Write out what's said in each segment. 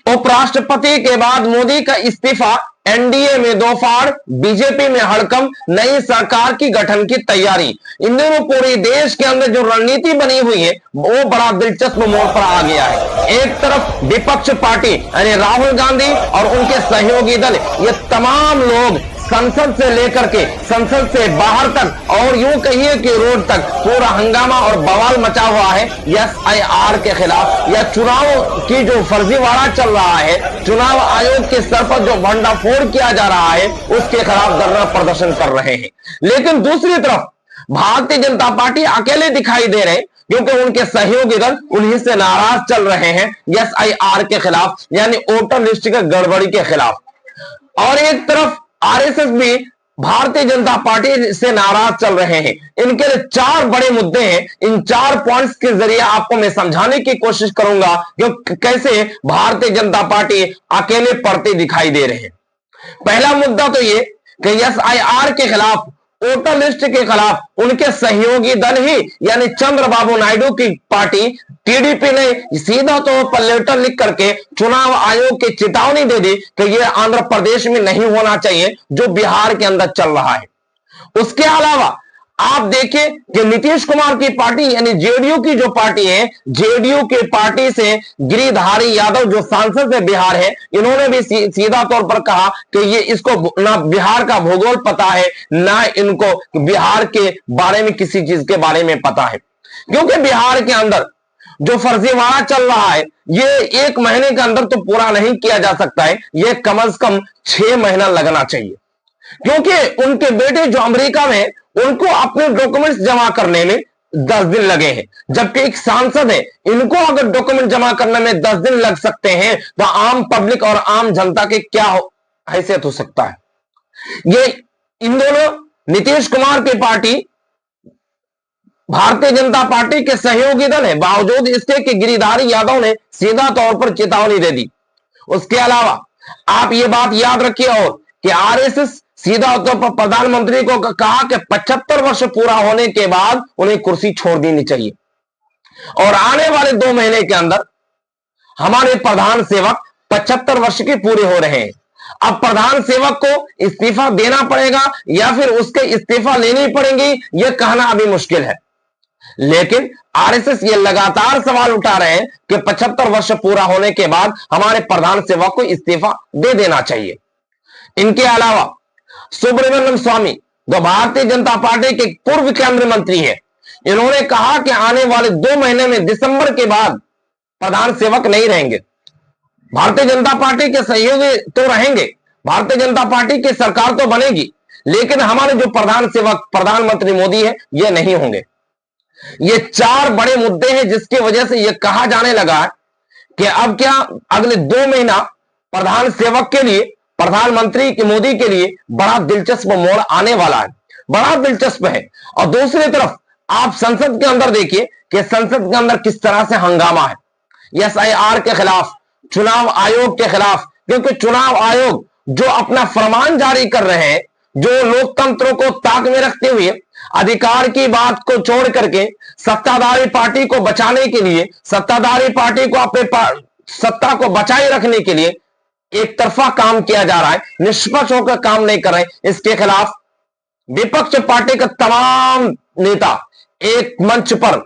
उपराष्ट्रपति के बाद मोदी का इस्तीफा, एनडीए में दो फाड़, बीजेपी में हड़कंप, नई सरकार की गठन की तैयारी। इन दिनों पूरे देश के अंदर जो रणनीति बनी हुई है वो बड़ा दिलचस्प मोड़ पर आ गया है। एक तरफ विपक्ष पार्टी यानी राहुल गांधी और उनके सहयोगी दल, ये तमाम लोग संसद से लेकर के संसद से बाहर तक और यूं कहिए कि रोड तक पूरा हंगामा और बवाल मचा हुआ है एसआईआर के खिलाफ, या चुनाव की जो फर्जीवाड़ा चल रहा है, चुनाव आयोग के स्तर पर जो भंडाफोड़ किया जा रहा है उसके खिलाफ धरना प्रदर्शन कर रहे हैं। लेकिन दूसरी तरफ भारतीय जनता पार्टी अकेले दिखाई दे रहे, क्योंकि उनके सहयोगी दल उन्हीं से नाराज चल रहे हैं एसआईआर के खिलाफ, यानी वोटर लिस्ट के गड़बड़ी के खिलाफ। और एक तरफ आरएसएस भी भारतीय जनता पार्टी से नाराज चल रहे हैं। इनके लिए चार बड़े मुद्दे हैं। इन चार पॉइंट्स के जरिए आपको मैं समझाने की कोशिश करूंगा कि कैसे भारतीय जनता पार्टी अकेले पड़ते दिखाई दे रहे हैं। पहला मुद्दा तो ये कि एसआईआर के खिलाफ, वोटर लिस्ट के खिलाफ उनके सहयोगी दल ही यानी चंद्रबाबू नायडू की पार्टी टीडीपी ने सीधा तौर पर लेटर लिख करके चुनाव आयोग की चेतावनी दे दी कि यह आंध्र प्रदेश में नहीं होना चाहिए जो बिहार के अंदर चल रहा है। उसके अलावा आप देखिए कि नीतीश कुमार की पार्टी यानी जेडीयू की जो पार्टी है, जेडीयू की पार्टी से गिरिधारी यादव जो सांसद है बिहार है, इन्होंने भी सीधा तौर पर कहा कि ये इसको ना बिहार का भूगोल पता है, ना इनको बिहार के बारे में किसी चीज के बारे में पता है। क्योंकि बिहार के अंदर जो फर्जीवाड़ा चल रहा है ये 1 महीने के अंदर तो पूरा नहीं किया जा सकता है, ये कम से कम 6 महीना लगना चाहिए। क्योंकि उनके बेटे जो अमेरिका में, उनको अपने डॉक्यूमेंट्स जमा करने में 10 दिन लगे हैं, जबकि एक सांसद है, इनको अगर डॉक्यूमेंट जमा करने में 10 दिन लग सकते हैं तो आम पब्लिक और आम जनता के क्या हैसियत हो सकता है। ये इन दोनों नीतीश कुमार की पार्टी भारतीय जनता पार्टी के सहयोगी दल है, बावजूद इसके कि गिरिधारी यादव ने सीधा तौर पर चेतावनी दे दी। उसके अलावा आप ये बात याद रखिए और कि आरएसएस सीधा तौर पर प्रधानमंत्री को कहा कि 75 वर्ष पूरा होने के बाद उन्हें कुर्सी छोड़ देनी चाहिए। और आने वाले 2 महीने के अंदर हमारे प्रधान सेवक 75 वर्ष के पूरे हो रहे हैं। अब प्रधान सेवक को इस्तीफा देना पड़ेगा या फिर उसके इस्तीफा लेनी पड़ेगी, यह कहना अभी मुश्किल है। लेकिन आरएसएस ये लगातार सवाल उठा रहे हैं कि 75 वर्ष पूरा होने के बाद हमारे प्रधान सेवक को इस्तीफा दे देना चाहिए। इनके अलावा सुब्रमण्यम स्वामी जो भारतीय जनता पार्टी के पूर्व केंद्रीय मंत्री है, इन्होंने कहा कि आने वाले 2 महीने में दिसंबर के बाद प्रधान सेवक नहीं रहेंगे। भारतीय जनता पार्टी के सहयोगी तो रहेंगे, भारतीय जनता पार्टी की सरकार तो बनेगी, लेकिन हमारे जो प्रधान सेवक प्रधानमंत्री मोदी है ये नहीं होंगे। ये 4 बड़े मुद्दे हैं जिसकी वजह से यह कहा जाने लगा है कि अब क्या अगले 2 महीना प्रधान सेवक के लिए, प्रधानमंत्री के मोदी के लिए बड़ा दिलचस्प मोड़ आने वाला है, बड़ा दिलचस्प है। और दूसरी तरफ आप संसद के अंदर देखिए कि संसद के अंदर किस तरह से हंगामा है एसआईआर के खिलाफ, चुनाव आयोग के खिलाफ। क्योंकि चुनाव आयोग जो अपना फरमान जारी कर रहे हैं, जो लोकतंत्र को ताक में रखते हुए अधिकार की बात को छोड़ करके सत्ताधारी पार्टी को बचाने के लिए, सत्ताधारी पार्टी को अपने सत्ता को बचाए रखने के लिए एक तरफा काम किया जा रहा है, निष्पक्ष होकर काम नहीं कर रहे। इसके खिलाफ विपक्ष पार्टी का तमाम नेता एक मंच पर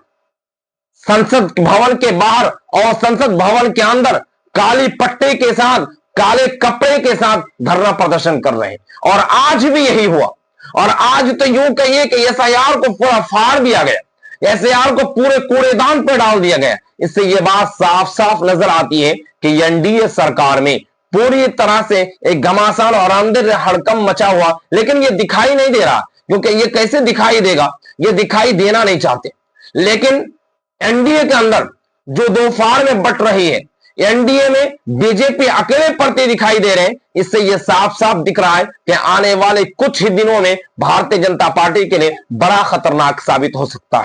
संसद भवन के बाहर और संसद भवन के अंदर काली पट्टी के साथ, काले कपड़े के साथ धरना प्रदर्शन कर रहे हैं। और आज भी यही हुआ। और आज तो यूं कहिए कि एसआईआर को पूरा फाड़ दिया गया, एसआईआर को पूरे कूड़ेदान पर डाल दिया गया। इससे यह बात साफ साफ नजर आती है कि एनडीए सरकार में पूरी तरह से एक घमासान और अंदर हड़कंप मचा हुआ, लेकिन यह दिखाई नहीं दे रहा। क्योंकि यह कैसे दिखाई देगा, यह दिखाई देना नहीं चाहते। लेकिन एनडीए के अंदर जो 2 फाड़ में बट रही है, एनडीए में बीजेपी अकेले पड़ते दिखाई दे रहे हैं। इससे यह साफ साफ दिख रहा है कि आने वाले कुछ ही दिनों में भारतीय जनता पार्टी के लिए बड़ा खतरनाक साबित हो सकता है।